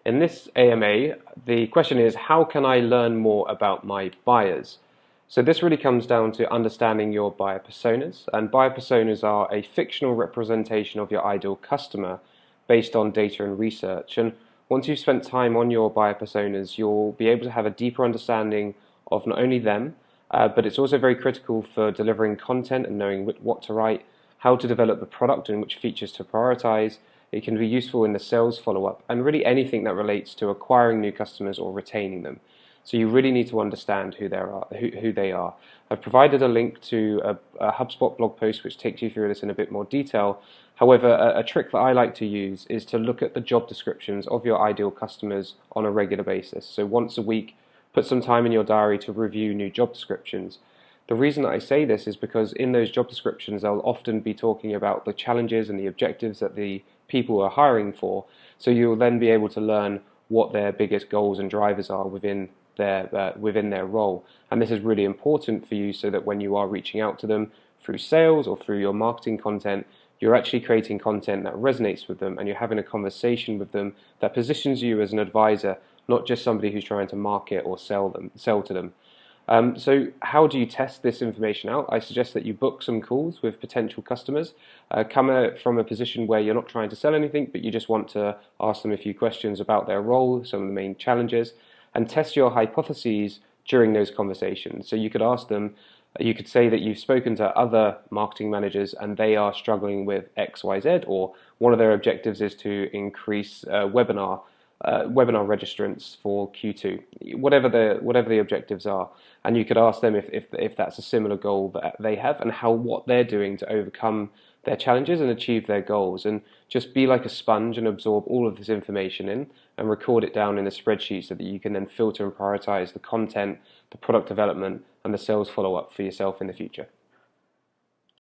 In this AMA, the question is, how can I learn more about my buyers? So this really comes down to understanding your buyer personas, and buyer personas are a fictional representation of your ideal customer based on data and research. And once you've spent time on your buyer personas, you'll be able to have a deeper understanding of not only them, but it's also very critical for delivering content and knowing what to write, how to develop the product and which features to prioritize. It can be useful in the sales follow-up and really anything that relates to acquiring new customers or retaining them. So you really need to understand who they are. I've provided a link to a HubSpot blog post which takes you through this in a bit more detail. However, a trick that I like to use is to look at the job descriptions of your ideal customers on a regular basis. So once a week, put some time in your diary to review new job descriptions. The reason that I say this is because in those job descriptions, they'll often be talking about the challenges and the objectives that the people are hiring for. So you'll then be able to learn what their biggest goals and drivers are within their role. And this is really important for you so that when you are reaching out to them through sales or through your marketing content, you're actually creating content that resonates with them and you're having a conversation with them that positions you as an advisor, not just somebody who's trying to market or sell to them. So how do you test this information out? I suggest that you book some calls with potential customers. Come from a position where you're not trying to sell anything, but you just want to ask them a few questions about their role, some of the main challenges, and test your hypotheses during those conversations. So you could ask them, you could say that you've spoken to other marketing managers and they are struggling with X, Y, Z, or one of their objectives is to increase webinar registrants for Q2, whatever the objectives are, and you could ask them if that's a similar goal that they have and what they're doing to overcome their challenges and achieve their goals, and just be like a sponge and absorb all of this information in and record it down in a spreadsheet so that you can then filter and prioritize the content, the product development, and the sales follow-up for yourself in the future.